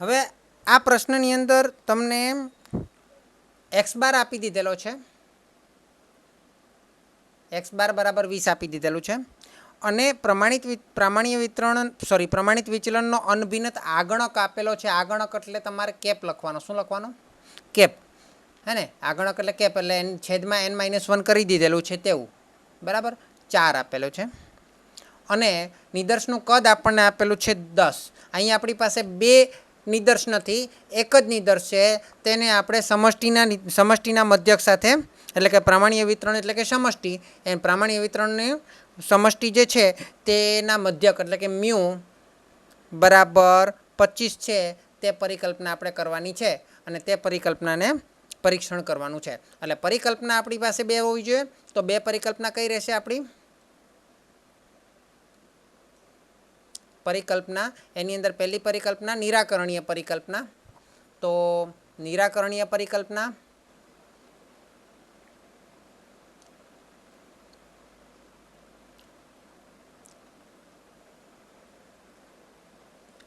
હવે આ પ્રશ્નની અંદર તમને એક્સ બાર આપી દીધેલો છે, એક્સ બાર બરાબર 20 આપી દીધેલું છે અને પ્રમાણિત વિચલનનો અનભિન્નત આગણક આપેલો છે. આગણક એટલે તમારે કેપ લખવાનો. શું લખવાનું? કેપ. હે ને? આગણક એટલે કેપ એટલે છેદમાં n-1 કરી દીધેલું છે તેવું. બરાબર? 4 આપેલો છે અને નિદર્શનું કદ આપણને આપેલું છે 10. અહીં આપણી પાસે બે નિદર્શ નથી, એક જ નિદર્શ છે. તેને આપણે સમષ્ટિના મધ્યક સાથે એટલે કે પ્રામાણ્ય વિતરણ એટલે કે સમષ્ટિ, એ પ્રામાણ્ય વિતરણની સમષ્ટિ જે છે તેના મધ્યક એટલે કે મ્યુ બરાબર 25 છે તે પરિકલ્પના આપણે કરવાની છે અને તે પરિકલ્પનાને પરીક્ષણ કરવાનું છે. એટલે પરિકલ્પના આપણી પાસે બે હોવી જોઈએ. તો બે પરિકલ્પના કઈ રહેશે આપણી? પરિકલ્પના એની અંદર પહેલી પરિકલ્પના નિરાકરણીય પરિકલ્પના. તો નિરાકરણીય પરિકલ્પના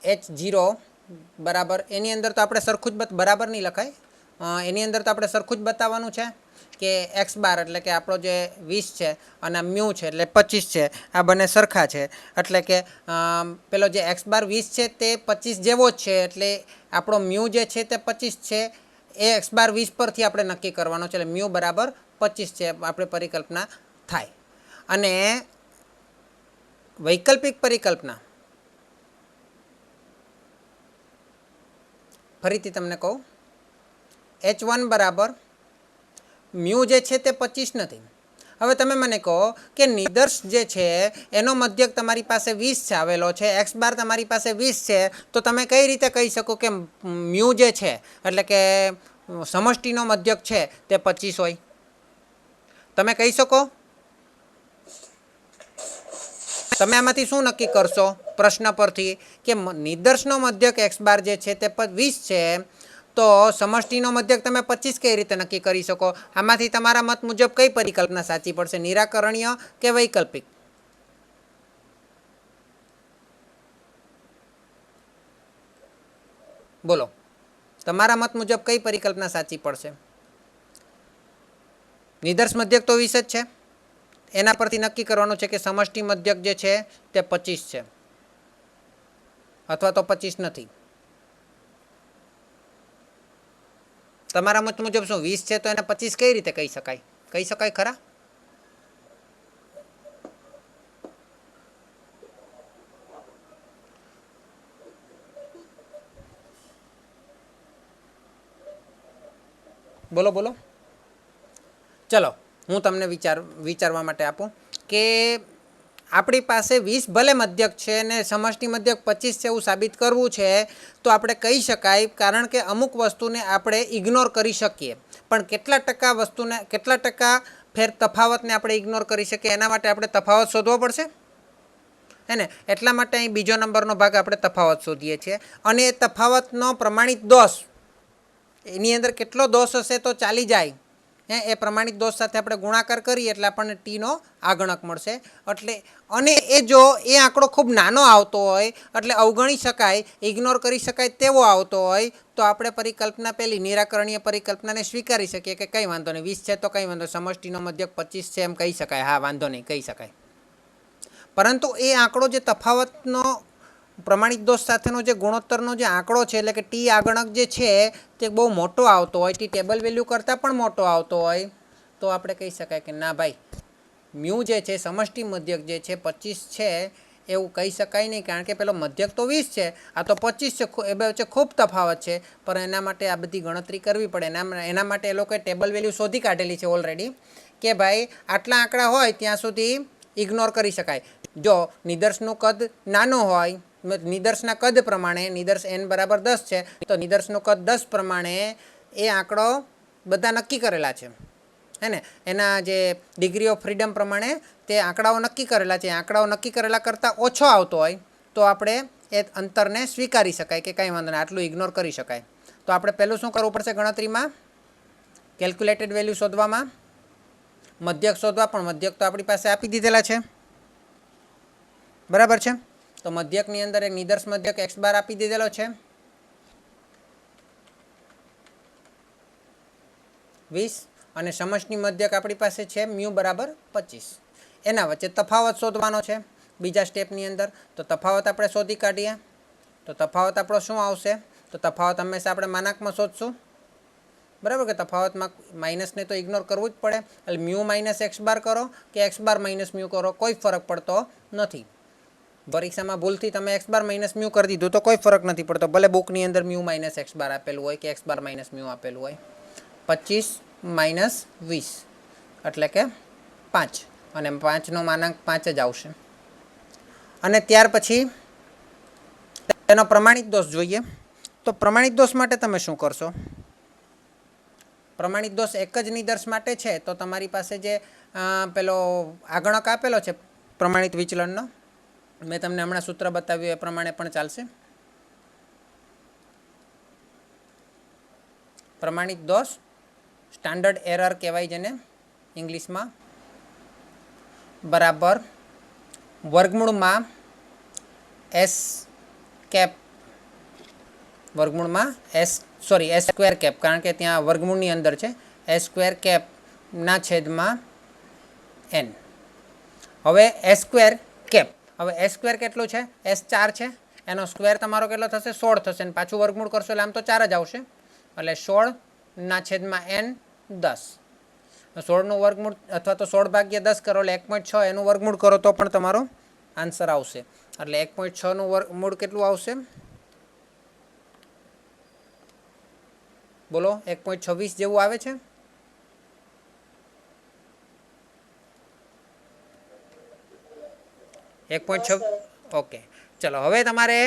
H0 બરાબર એની અંદર તો આપણે સરખું જ બરાબર નહીં લખાય, એની અંદર તો આપણે સરખું જ બતાવવાનું છે કે એક્સ બાર એટલે કે આપણો જે 20 છે અને મ્યુ છે એટલે 25 છે, આ બંને સરખા છે. એટલે કે પેલો જે એક્સ બાર 20 છે તે 25 જેવો જ છે, એટલે આપણો મ્યુ જે છે તે 25 છે એ એક્સ બાર 20 પરથી આપણે નક્કી કરવાનો છે. એટલે મ્યુ બરાબર 25 છે આપણે પરિકલ્પના થાય. અને વૈકલ્પિક પરિકલ્પના ફરીથી તમને કહું, H1 બરાબર મ્યુ જે છે તે 25 નથી. હવે તમે મને કહો કે નિદર્શ જે છે એનો મધ્યક તમારી પાસે 20 આવેલો છે, એક્સ બાર તમારી પાસે 20 છે, તો તમે કઈ રીતે કહી શકો કે મ્યુ જે છે એટલે કે સમષ્ટિનો મધ્યક છે તે 25 હોય? તમે કહી શકો? તમે આમાંથી શું નક્કી કરશો પ્રશ્ન પરથી કે નિદર્શનો મધ્યક એક્સ બાર જે છે તે 20 છે, તો સમષ્ટિનો મધ્યક તમે 25 કઈ રીતે નક્કી કરી શકો? આમાંથી તમારા મત મુજબ કઈ પરિકલ્પના સાચી પડશે, નિરાકરણીય કે વૈકલ્પિક? બોલો, તમારા મત મુજબ કઈ પરિકલ્પના સાચી પડશે? નિદર્શ મધ્યક તો 20 જ છે, એના પરથી નક્કી કરવાનું છે કે સમષ્ટિ મધ્યક જે છે તે 25 છે અથવા તો 25 નથી. તમારા મત મુજબ શું 20 છે તો એને 25 કઈ રીતે કહી શકાય? કહી શકાય ખરા? બોલો બોલો. ચલો હું તમને વિચારવા માટે આપું કે આપણી પાસે 20 ભલે મધ્યક છે ને સમષ્ટિ મધ્યક 25 છે એવું સાબિત કરવું છે તો આપણે કહી શકાય, કારણ કે અમુક વસ્તુને આપણે ઇગ્નોર કરી શકીએ, પણ કેટલા ટકા તફાવતને આપણે ઇગ્નોર કરી શકીએ એના માટે આપણે તફાવત શોધવો પડશે, હે ને? એટલા માટે અહીં બીજો નંબરનો ભાગ આપણે તફાવત શોધીએ છીએ અને એ તફાવતનો પ્રમાણિત દોષ એની અંદર કેટલો દોષ હશે તો ચાલી જાય, એ પ્રમાણિત દોષ સાથે આપણે ગુણાકાર કરીએ એટલે આપણને ટીનો આગણક મળશે. એટલે અને જો એ આંકડો ખૂબ નાનો આવતો હોય એટલે અવગણી શકાય, ઇગ્નોર કરી શકાય તેવો આવતો હોય તો આપણે પરિકલ્પના પેલી નિરાકરણીય પરિકલ્પનાને સ્વીકારી શકીએ કે કંઈ વાંધો નહીં, 20 છે તો કંઈ વાંધો, સમષ્ટિનો મધ્યક 25 છે એમ કહી શકાય, હા વાંધો નહીં કહી શકાય. પરંતુ એ આંકડો જે તફાવતનો પ્રમાણિત દોષ સાથેનો જે ગુણોત્તરનો જે આંકડો છે એટલે કે ટી આગણક જે છે તે બહુ મોટો આવતો હોય, ટી ટેબલ વેલ્યુ કરતાં પણ મોટો આવતો હોય તો આપણે કહી શકાય કે ના ભાઈ, મ્યુ જે છે સમષ્ટિ મધ્યક જે છે 25 છે એવું કહી શકાય નહીં, કારણ કે પેલો મધ્યક તો 20 છે, આ તો 25 છે, એ બે વચ્ચે ખૂબ તફાવત છે. પણ એના માટે આ બધી ગણતરી કરવી પડે, એના માટે એ લોકોએ ટેબલ વેલ્યુ શોધી કાઢેલી છે ઓલરેડી કે ભાઈ આટલા આંકડા હોય ત્યાં સુધી ઇગ્નોર કરી શકાય. જો નિદર્શનું કદ નાનું હોય, નિદર્શના કદ પ્રમાણે નિદર્શ n બરાબર 10 છે તો નિદર્શનું કદ 10 પ્રમાણે એ આંકડો બધા નક્કી કરેલા છે, હે ને? એના જે ડિગ્રી ઓફ ફ્રીડમ પ્રમાણે તે આંકડાઓ નક્કી કરેલા છે. આંકડાઓ નક્કી કરેલા કરતાં ઓછો આવતો હોય તો આપણે એ અંતરને સ્વીકારી શકાય કે કંઈ વાંધો નહીં, આટલું ઇગ્નોર કરી શકાય. તો આપણે પહેલું શું કરવું પડશે ગણતરીમાં? કેલ્ક્યુલેટેડ વેલ્યુ શોધવામાં મધ્યક શોધવા, પણ મધ્યક તો આપણી પાસે આપી દીધેલા છે, બરાબર છે? તો મધ્યકની અંદર એક નિદર્શ મધ્યક એક્સ બાર આપી દીધેલો છે 20 અને સમષ્ટિ મધ્યક આપણી પાસે છે મ્યુ બરાબર 25. એના વચ્ચે તફાવત શોધવાનો છે બીજા સ્ટેપની અંદર. તો તફાવત આપણે શોધી કાઢીએ. તો તફાવત આપણો શું આવશે? તો તફાવત હંમેશા આપણે માનાંકમાં શોધશું, બરાબર? કે તફાવતમાં માઇનસને તો ઇગ્નોર કરવું જ પડે. એટલે મ્યુ માઇનસ એક્સ બાર કરો કે એક્સ બાર માઇનસ મ્યુ કરો, કોઈ ફરક પડતો નથી. પરીક્ષામાં ભૂલથી તમે એક્સ બાર માઇનસ મ્યુ કરી દીધું તો કોઈ ફરક નથી પડતો, ભલે બુકની અંદર મ્યુ માઇનસ એક્સ બાર આપેલું હોય કે એક્સ બાર માઇનસ મ્યુ આપેલું હોય. 25 માઇનસ 20 એટલે કે 5, અને 5નો માનાંક 5 જ આવશે. અને ત્યાર પછી તેનો પ્રમાણિત દોષ જોઈએ. તો પ્રમાણિત દોષ માટે તમે શું કરશો? પ્રમાણિત દોષ એક જ નિદર્શ માટે છે. તો તમારી પાસે જે પેલો આગણક આપેલો છે પ્રમાણિત વિચલનનો, મેં તમને હમણાં સૂત્ર બતાવ્યું એ પ્રમાણે પણ ચાલશે. પ્રમાણિત દોષ સ્ટાન્ડર્ડ એરર કહેવાય જેને ઇંગ્લિશમાં, બરાબર વર્ગમૂળમાં એસ કેપ, વર્ગમૂળમાં એસ સ્ક્વેર કેપ, કારણ કે ત્યાં વર્ગમૂળની અંદર છે, એસ સ્ક્વેર કેપના છેદમાં એન. હવે એસ સ્ક્વેર કેપ, હવે એસ સ્ક્વેર કેટલું છે? એસ 4 છે, એનો સ્ક્વેર તમારો કેટલો થશે? 16 થશે. અને પાછું વર્ગમૂળ કરશો એટલે આમ તો 4 જ આવશે. એટલે 16 ના છેદમાં એન 10. 16નું વર્ગમૂળ અથવા તો 16 ભાગ્યા 10 કરો એટલે 1.6, એનું વર્ગમૂળ કરો તો પણ તમારો આન્સર આવશે. એટલે 1.6નું વર્ગમૂળ કેટલું આવશે? બોલો, 1.26 જેવું આવે છે? ઓકે, ચલો હવે તમારે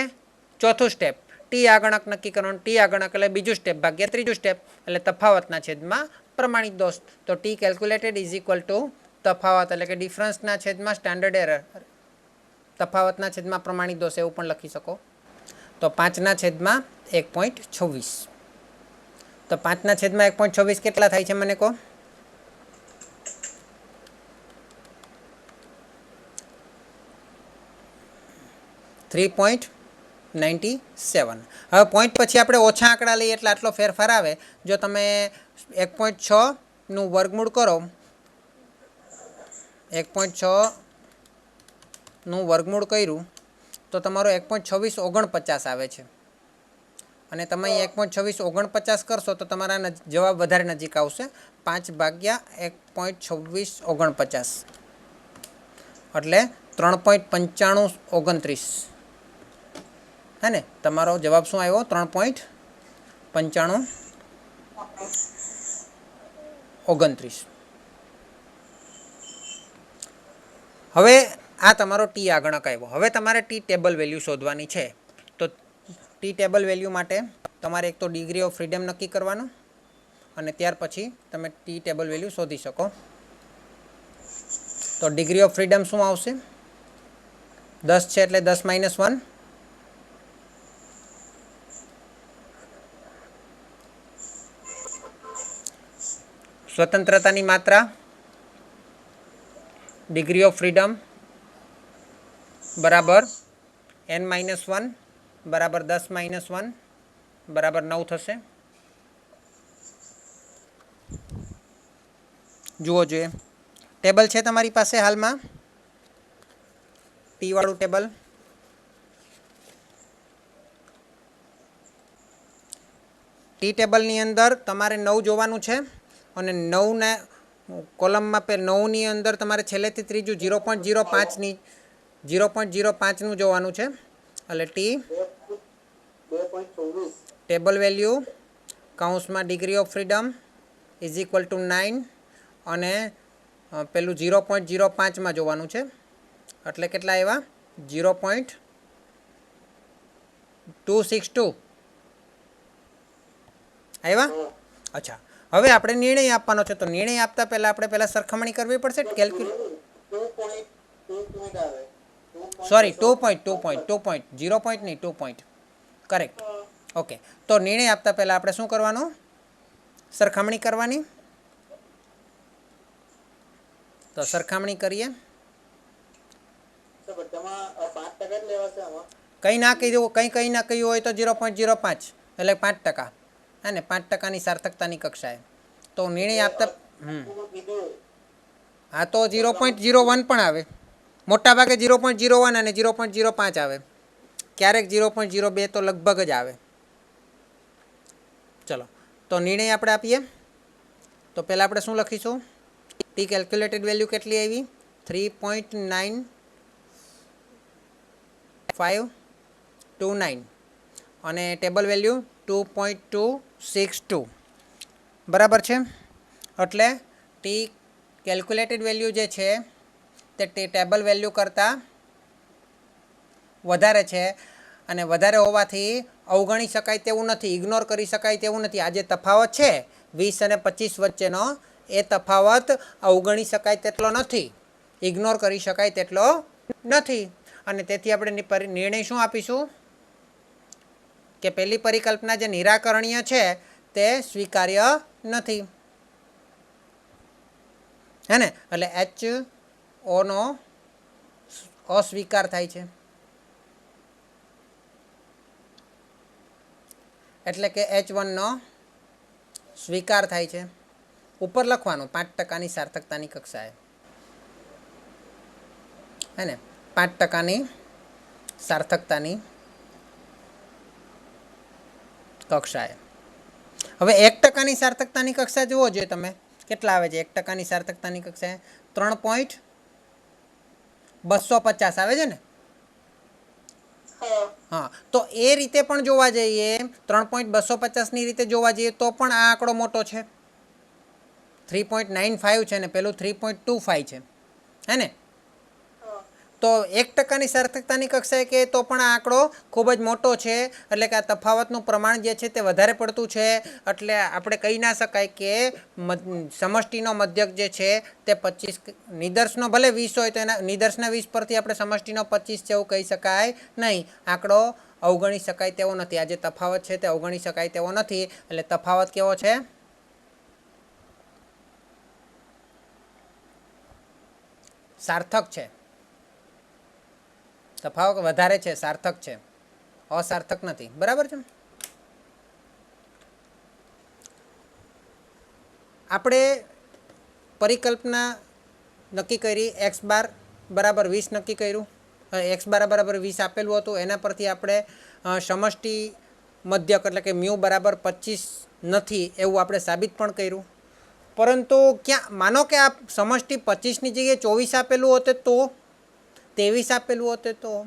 ચોથું સ્ટેપ, ટી આગણક નક્કી કરવાનું. ટી આગણક એટલે બીજું સ્ટેપ ભાગ્યા ત્રીજું સ્ટેપ, એટલે તફાવતના છેદમાં પ્રમાણિત દોષ. તો T calculated is equal to તફાવત એટલે કે ડિફરન્સના છેદમાં સ્ટાન્ડર્ડ એરર, તફાવતના છેદમાં પ્રમાણિત દોષ એવું પણ લખી શકો. તો 5ના છેદમાં 1.26. તો 5ના છેદમાં 1.26 કેટલા થાય છે મને કહો? 3.97. હવે પોઈન્ટ પછી આપણે ઓછા આંકડા લઈએ એટલે આટલો ફેરફાર આવે. જો તમે 1.6નું વર્ગમૂળ કરો, 1.6નું વર્ગમૂળ કર્યું તો તમારો 1.2649 આવે છે. અને તમે 1.2649 કરશો તો તમારા જવાબ વધારે નજીક આવશે, 5 ભાગ્યા 1.2649 એટલે 3.9529. હે ને? તમારો જવાબ શું આવ્યો? 3.9529. હવે આ તમારો ટી આગણક આવ્યો. હવે તમારે ટી ટેબલ વેલ્યુ શોધવાની છે. તો ટી ટેબલ વેલ્યુ માટે તમારે એક તો ડિગ્રી ઓફ ફ્રીડમ નક્કી કરવાનું, અને ત્યાર પછી તમે ટી ટેબલ વેલ્યુ શોધી શકો. તો ડિગ્રી ઓફ ફ્રીડમ શું આવશે? 10 છે એટલે 10 - 1. સ્વતંત્રતાની માત્રા, ડિગ્રી ઓફ ફ્રીડમ બરાબર n-1 બરાબર 10 - 1 બરાબર 9 થશે. જુઓ જોઈએ, ટેબલ છે તમારી પાસે હાલમાં, ટી વાળું ટેબલ. ટી ટેબલની અંદર તમારે 9 જોવાનું છે, અને 9ને કોલમમાં 9ની અંદર તમારે છેલ્લેથી ત્રીજું 0.05ની 0.05નું જોવાનું છે. એટલે ટી ટેબલ વેલ્યુ કૌંસમાં degree of freedom is equal to 9, અને પેલું 0.05માં જોવાનું છે. એટલે કેટલા આવ્યા? 0.262 આવ્યા. અચ્છા, હવે આપણે નિર્ણય આપવાનો છે. તો નિર્ણય આપતા પહેલા આપણે પહેલા સરખામણી કરવી પડશે. સોરી, 2 0 પોઈન્ટ નહીં, 2 પોઈન્ટ કરેક્ટ. ઓકે, તો નિર્ણય આપતા પહેલા આપણે શું કરવાનું? સરખામણી કરવાની. તો સરખામણી કરીએ. કંઈ ના કહ્યું, કંઈ ના કહ્યું હોય તો 0.05 એટલે 5%. હે ને? 5%ની સાર્થકતાની કક્ષાએ. તો નિર્ણય આપતા હા તો 0.01 પણ આવે, મોટાભાગે 0.01 અને 0.05 આવે, ક્યારેક 0.02 તો લગભગ જ આવે. ચલો તો નિર્ણય આપણે આપીએ. તો પહેલાં આપણે શું લખીશું? ટી કેલ્ક્યુલેટેડ વેલ્યુ કેટલી આવી? 3.9529 અને ટેબલ વેલ્યુ 2.262 બરાબર છે. એટલે ટી કેલ્ક્યુલેટેડ વેલ્યુ જે છે તે ટેબલ વેલ્યુ કરતાં વધારે છે અને વધારે હોવાથી અવગણી શકાય તેવું નથી, ઇગ્નોર કરી શકાય તેવું નથી. આ જે તફાવત છે 20 અને 25 વચ્ચેનો, એ તફાવત અવગણી શકાય તેટલો નથી, ઇગ્નોર કરી શકાય તેટલો નથી. અને તેથી આપણે નિર્ણય શું આપીશું કે પહેલી પરિકલ્પના જે નિરાકરણીય છે તે સ્વીકાર્ય નથી. હે ને? એટલે HO અસ્વીકાર થાય છે. એટલે કે H1 સ્વીકાર થાય છે. ઉપર લખવાનું 5% સાર્થકતાની કક્ષાએ. હે ને? 5% સાર્થકતાની કક્ષાએ. હવે 1% સાર્થકતાની કક્ષા જુઓ જોઈએ તમે કેટલા આવે છે. 1% સાર્થકતાની કક્ષાએ 3.250 આવે છે ને? હા, તો એ રીતે પણ જોવા જઈએ, 3.250ની રીતે જોવા જઈએ તો પણ આ આંકડો મોટો છે. 3.95 છે ને પેલું 3.25 છે. હે ને? તો 1%ની સાર્થકતાની કક્ષાએ કે તો પણ આ આંકડો ખૂબ જ મોટો છે. એટલે કે આ તફાવતનું પ્રમાણ જે છે તે વધારે પડતું છે. એટલે આપણે કહી ના શકાય કે સમષ્ટિનો મધ્યક જે છે તે 25, નિદર્શનો ભલે 20 હોય તો એના નિદર્શના 20 પરથી આપણે સમષ્ટિનો 25 છે એવું કહી શકાય નહીં. આંકડો અવગણી શકાય તેવો નથી. આ જે તફાવત છે તે અવગણી શકાય તેવો નથી. એટલે તફાવત કેવો છે? સાર્થક છે. તફાવત વધારે છે, સાર્થક છે, અસાર્થક નથી. બરાબર છે? આપણે પરિકલ્પના નક્કી કરી, x બાર બરાબર 20 નક્કી કર્યું, x બાર બરાબર 20 આપેલું હતું. એના પરથી આપણે સમષ્ટિ મધ્યક એટલે કે મ્યુ બરાબર 25 નથી એવું આપણે સાબિત પણ કર્યું. પરંતુ ક્યાં માનો કે આ સમષ્ટિ 25ની જગ્યાએ 24 આપેલું હોતે તો, 23 આપેલું હોતે તો,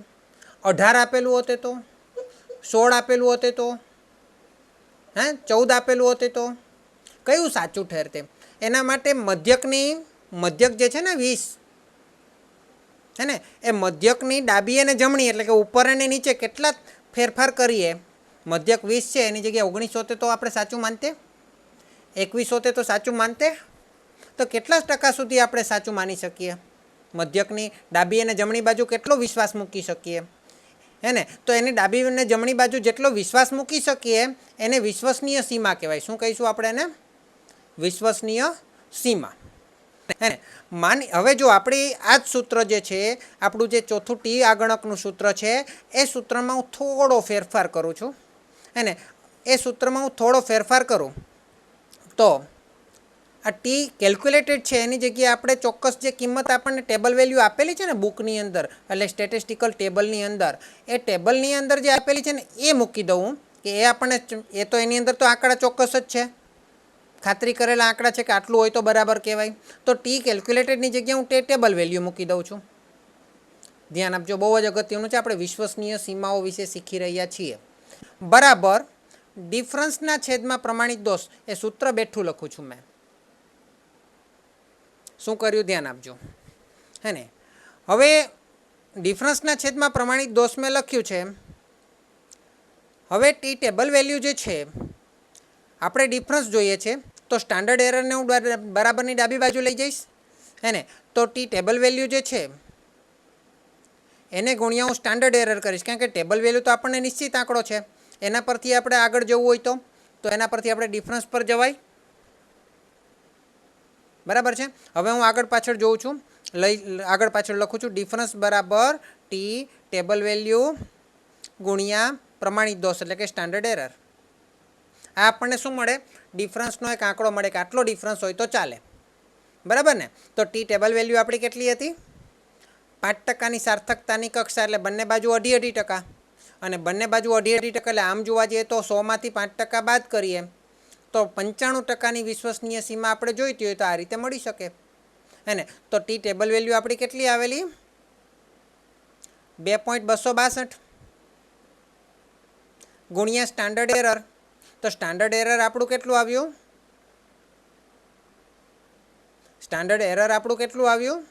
18 આપેલું હોતે તો, 16 આપેલું હોતે તો, 14 આપેલું હોતે તો કયું સાચું ઠેરતે? એના માટે મધ્યક જે છે ને 20, હે ને, એ મધ્યકની ડાબી અને જમણી એટલે કે ઉપર અને નીચે કેટલા ફેરફાર કરીએ. મધ્યક 20 છે એની જગ્યાએ 19 હોતે તો આપણે સાચું માનતે, 21 હોતે તો સાચું માનતે. તો કેટલા ટકા સુધી આપણે સાચું માની શકીએ? મધ્યકની ડાબી અને જમણી બાજુ કેટલો વિશ્વાસ મૂકી શકીએ? હે ને? તો એની ડાબી અને જમણી બાજુ જેટલો વિશ્વાસ મૂકી શકીએ એને વિશ્વસનીય સીમા કહેવાય. શું કહીશું આપણે એને? વિશ્વસનીય સીમા. હે ને? હવે જો આપણી આ જ સૂત્ર જે છે, આપણું જે ચોથું ટી આગણકનું સૂત્ર છે, એ સૂત્રમાં હું થોડો ફેરફાર કરું છું. હે ને? એ સૂત્રમાં હું થોડો ફેરફાર કરું તો આ ટી કેલ્ક્યુલેટેડ છે એની જગ્યાએ આપણે ચોક્કસ જે કિંમત આપણને ટેબલ વેલ્યુ આપેલી છે ને બુકની અંદર, એટલે સ્ટેટિસ્ટિકલ ટેબલની અંદર, એ ટેબલની અંદર જે આપેલી છે ને એ મૂકી દઉં કે એ આપણને, એ તો એની અંદર તો આંકડા ચોક્કસ જ છે, ખાતરી કરેલા આંકડા છે કે આટલું હોય તો બરાબર કહેવાય. તો ટી કેલ્ક્યુલેટેડની જગ્યાએ હું ટેબલ વેલ્યુ મૂકી દઉં છું. ધ્યાન આપજો, બહુ જ અગત્યનું છે. આપણે વિશ્વસનીય સીમાઓ વિશે શીખી રહ્યા છીએ. બરાબર ડિફરન્સના છેદમાં પ્રમાણિત દોષ, એ સૂત્ર બેઠું લખું છું મેં. શું કર્યું? ધ્યાન આપજો. હે ને? હવે ડિફરન્સના છેદમાં પ્રમાણિત દોષ મેં લખ્યું છે. હવે ટી ટેબલ વેલ્યુ જે છે, આપણે ડિફરન્સ જોઈએ છે તો સ્ટાન્ડર્ડ એરરને હું બરાબરની ડાબી બાજુ લઈ જઈશ. હે ને? તો ટી ટેબલ વેલ્યુ જે છે એને ગુણ્યા હું સ્ટાન્ડર્ડ એરર કરીશ, કારણ કે ટેબલ વેલ્યુ તો આપણને નિશ્ચિત આંકડો છે. એના પરથી આપણે આગળ જવું હોય તો એના પરથી આપણે ડિફરન્સ પર જવાય. બરાબર છે? હવે હું આગળ પાછળ જોઉં છું, આગળ પાછળ લખું છું. ડિફરન્સ બરાબર ટી ટેબલ વેલ્યુ ગુણ્યા પ્રમાણિત દોષ એટલે કે સ્ટાન્ડર્ડ એરર. આ આપણને શું મળે? ડિફરન્સનો એક આંકડો મળે કે આટલો ડિફરન્સ હોય તો ચાલે, બરાબર ને? તો ટી ટેબલ વેલ્યુ આપણી કેટલી હતી? 5%ની સાર્થકતાની કક્ષા એટલે બંને બાજુ 2.5%, અને બંને બાજુ 2.5% એટલે આમ જોવા જઈએ તો 100માંથી 5% બાદ કરીએ તો 95%ની વિશ્વસનીય સીમા આપણે જોઈતી હોય તો આ રીતે મળી શકે, હે ને? તો ટી ટેબલ વેલ્યુ આપણી કેટલી આવેલી? 2.262 ગુણ્યા સ્ટાન્ડર્ડ એરર. તો સ્ટાન્ડર્ડ એરર આપણું કેટલું આવ્યું? સ્ટાન્ડર્ડ એરર આપણું કેટલું આવ્યું?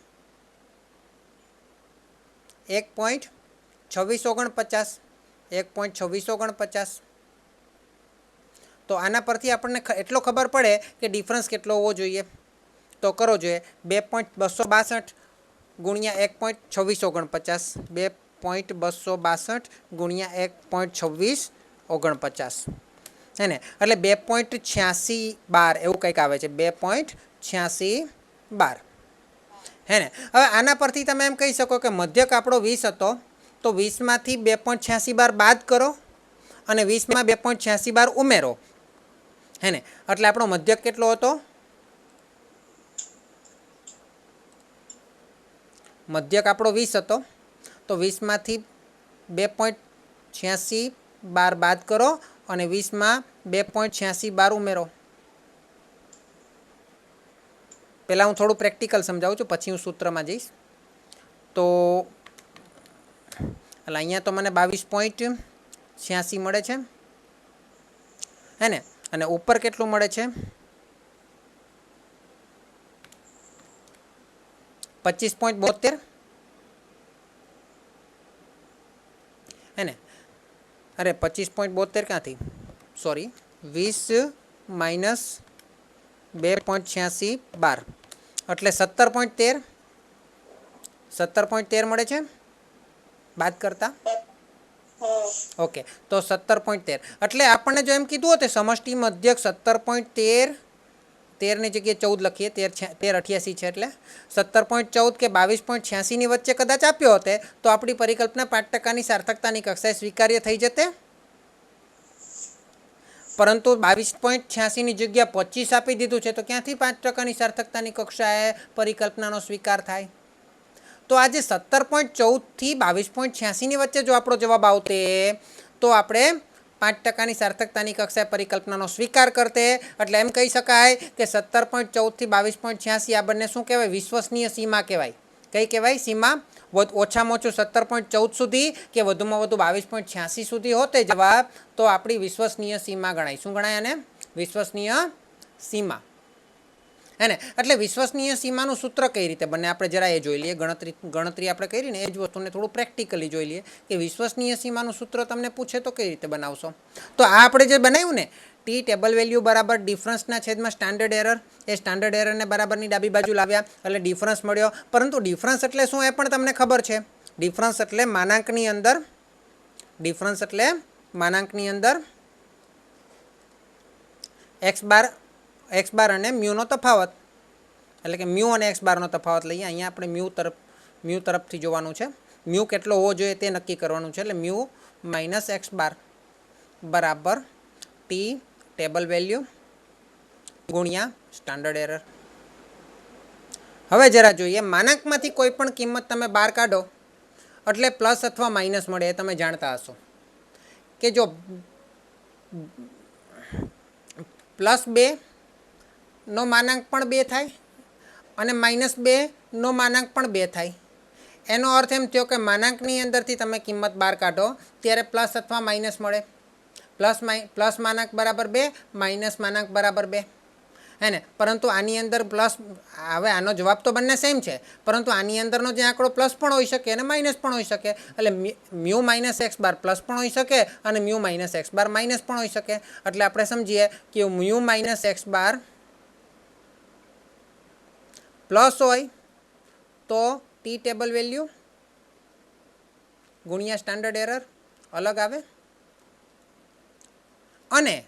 1.2649. 1.2649. તો આના પરથી આપણને એટલો ખબર પડે કે ડિફરન્સ કેટલો હોવો જોઈએ. તો કરો જોઈએ 2.262 ગુણ્યા 1.2649. 2.262 ગુણ્યા 1.2649, હે ને? એટલે 2.8612 એવું કંઈક આવે છે. 2.8612, હે ને? હવે આના પરથી તમે એમ કહી શકો કે મધ્યક આપણો 20 હતો, તો 20માંથી 2.8612 બાદ કરો અને 20માં 2.8612 ઉમેરો, હે ને? એટલે આપણો મધ્યક કેટલો હતો? મધ્યક આપણો 20 હતો, તો 20માંથી 2.8612 બાદ કરો અને 20માં 2.8612 ઉમેરો. પહેલાં હું થોડું પ્રેક્ટિકલ સમજાવું છું, પછી હું સૂત્રમાં જઈશ. તો એટલે અહીંયા તો મને 22.86 મળે છે, હે ને? અને ઉપર કેટલું મળે છે? 25.72, હે ને? અરે 25.72 ક્યાંથી? સોરી, 20 માઇનસ 2.8612 એટલે 17.13. 17.13 મળે છે બાદ કરતા. ઓકે, તો 17.13 એટલે આપણને જો એમ કીધું હોત સમષ્ટિ મધ્યક 17.13, 13ની જગ્યાએ 14 લખીએ, 1388 છે એટલે 17.14 કે 22.86ની વચ્ચે કદાચ આપ્યો હોતે તો આપણી પરિકલ્પના 5%ની સાર્થકતાની કક્ષાએ સ્વીકાર્ય થઈ જતે. પરંતુ 22.86ની જગ્યા 25 આપી દીધું છે, તો ક્યાંથી 5%ની સાર્થકતાની કક્ષાએ પરિકલ્પનાનો સ્વીકાર થાય? તો આજે 17.14થી 22.86ની વચ્ચે જો આપણો જવાબ આવતે તો આપણે 5%ની સાર્થકતાની કક્ષાએ પરિકલ્પનાનો સ્વીકાર કરતે. એટલે એમ કહી શકાય કે 17.14થી 22.86 આ બંને શું કહેવાય? વિશ્વસનીય સીમા કહેવાય. કઈ કહેવાય? સીમા. ઓછામાં ઓછું 17.14 સુધી કે વધુમાં વધુ 22.86 સુધી હોતે જવાબ, તો આપણી વિશ્વસનીય સીમા ગણાય. શું ગણાય? અને વિશ્વસનીય સીમા, હે ને? એટલે વિશ્વસનીય સીમાનું સૂત્ર કઈ રીતે બને આપણે જરા એ જોઈ લઈએ. ગણતરી આપણે કરી ને એ જ વસ્તુને થોડું પ્રેક્ટિકલી જોઈ લઈએ કે વિશ્વસનીય સીમાનું સૂત્ર તમને પૂછે તો કઈ રીતે બનાવશો. તો આ આપણે જે બનાવ્યું ને, ટી ટેબલ વેલ્યુ બરાબર ડિફરન્સના છેદમાં સ્ટાન્ડર્ડ એરર, એ સ્ટાન્ડર્ડ એરરને બરાબરની ડાબી બાજુ લાવ્યા એટલે ડિફરન્સ મળ્યો. પરંતુ ડિફરન્સ એટલે શું એ પણ તમને ખબર છે. ડિફરન્સ એટલે માનાંકની અંદર, ડિફરન્સ એટલે માનાંકની અંદર એક્સ બાર અને મ્યુનો તફાવત, એટલે કે મ્યુ અને એક્સ બારનો તફાવત લઈએ. અહીંયા આપણે મ્યુ તરફથી જોવાનું છે. મ્યુ કેટલો હોવો જોઈએ તે નક્કી કરવાનું છે. એટલે મ્યુ માઇનસ એક્સ બાર બરાબર ટી ટેબલ વેલ્યુ ગુણ્યા સ્ટાન્ડર્ડ એરર. હવે જરા જોઈએ, માનાંકમાંથી કોઈ પણ કિંમત તમે બહાર કાઢો એટલે પ્લસ અથવા માઇનસ મળે. એ તમે જાણતા હશો કે જો +2નો માનાંક પણ 2 થાય અને -2નો માનાંક પણ 2 થાય. એનો અર્થ એમ થયો કે માનાંકની અંદરથી તમે કિંમત બહાર કાઢો ત્યારે પ્લસ અથવા માઇનસ મળે. પ્લસ માનાંક બરાબર 2, માઇનસ માનાંક બરાબર 2, હે ને? પરંતુ આની અંદર પ્લસ, હવે આનો જવાબ તો બંને સેમ છે, પરંતુ આની અંદરનો જે આંકડો પ્લસ પણ હોઈ શકે અને માઇનસ પણ હોઈ શકે. એટલે mu minus x bar plus પણ હોઈ શકે અને mu minus x bar minus પણ હોઈ શકે. એટલે આપણે સમજીએ કે mu minus x bar plus હોય તો ટી ટેબલ વેલ્યુ ગુણ્યા સ્ટાન્ડર્ડ એરર અલગ આવે. અને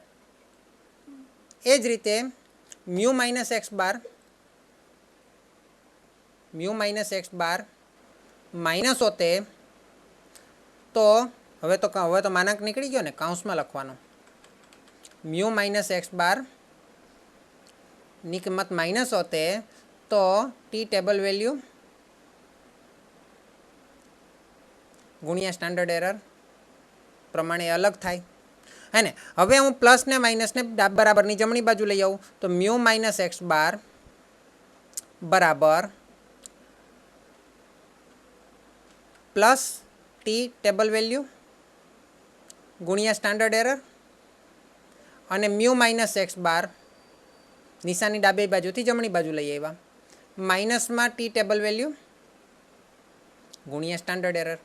એ જ રીતે mu minus x bar minus હોતે તો હવે તો માનાંક નીકળી ગયો ને, કાઉન્સમાં લખવાનો. म्यू माइनस एक्स बार ની કિંમત માઇનસ હોતે તો ટી ટેબલ વેલ્યુ ગુણ્યા સ્ટાન્ડર્ડ એરર પ્રમાણે અલગ થાય હે ને. હવે હું પ્લસ ને માઇનસને બરાબરની જમણી બાજુ લઈ આવું તો મ્યુ માઇનસ એક્સ બાર બરાબર પ્લસ ટી ટેબલ વેલ્યુ ગુણ્યા સ્ટાન્ડર્ડ એરર અને મ્યુ માઇનસ એક્સ બાર નિશાની ડાબી બાજુથી જમણી બાજુ લઈ આવ્યા માઇનસમાં ટી ટેબલ વેલ્યુ ગુણ્યા સ્ટાન્ડર્ડ એરર.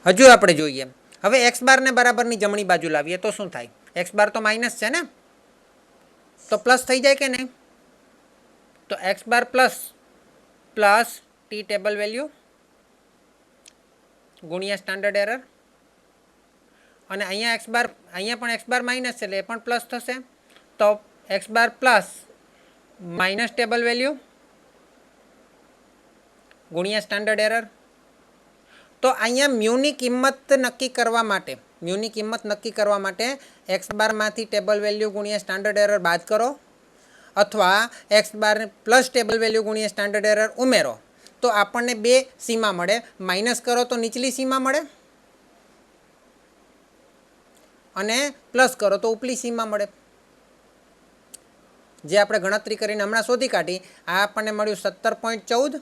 હજુ આપણે જોઈએ હવે એક્સ બારને બરાબરની જમણી બાજુ લાવીએ તો શું થાય? એક્સ બાર તો માઇનસ છે ને તો પ્લસ થઈ જાય કે નહીં? તો x bar plus plus t table value ગુણ્યા સ્ટાન્ડર્ડ એરર અને અહીંયા પણ એક્સ બાર માઇનસ છે એટલે એ પણ પ્લસ થશે તો x bar plus minus table value ગુણ્યા સ્ટાન્ડર્ડ એરર. તો અહીંયા મ્યુની કિંમત નક્કી કરવા માટે એક્સ બારમાંથી ટેબલ વેલ્યુ ગુણ્યા સ્ટાન્ડર્ડ એરર બાદ કરો અથવા x bar plus table value ગુણ્યા સ્ટાન્ડર્ડ એરર ઉમેરો તો આપણને બે સીમા મળે. માઇનસ કરો તો નીચલી સીમા મળે અને પ્લસ કરો તો ઉપલી સીમા મળે. જે આપણે ગણતરી કરીને હમણાં શોધી કાઢી આ આપણને મળ્યું 17.14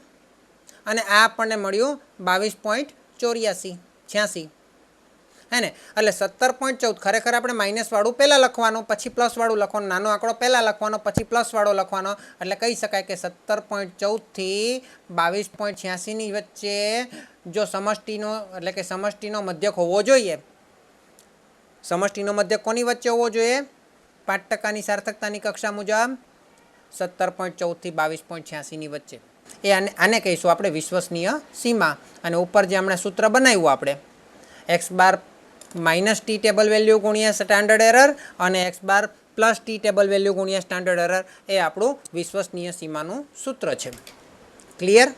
અને આ આપણને મળ્યું 22.86 હે ને. એટલે 17.14 ખરેખર આપણે માઇનસવાળું પહેલાં લખવાનું પછી પ્લસવાળું લખવાનું, નાનો આંકડો પહેલાં લખવાનો પછી પ્લસવાળો લખવાનો એટલે કહી શકાય કે 17.14 થી 22.86ની વચ્ચે જો સમષ્ટિનો એટલે કે સમષ્ટિનો મધ્યક હોવો જોઈએ. સમષ્ટિનો મધ્યક કોની વચ્ચે હોવો જોઈએ? 5%ની સાર્થકતાની કક્ષા મુજબ 17.14 થી 22.86ની વચ્ચે. એ આને કહીશું આપણે વિશ્વસનીય સીમા. અને ઉપર જે હમણાં સૂત્ર બનાવ્યું આપણે x bar minus T table value ગુણ્યા સ્ટાન્ડર્ડ એરર અને x bar plus t table value ગુણ્યા સ્ટાન્ડર્ડ એરર એ આપણું વિશ્વસનીય સીમાનું સૂત્ર છે. ક્લિયર?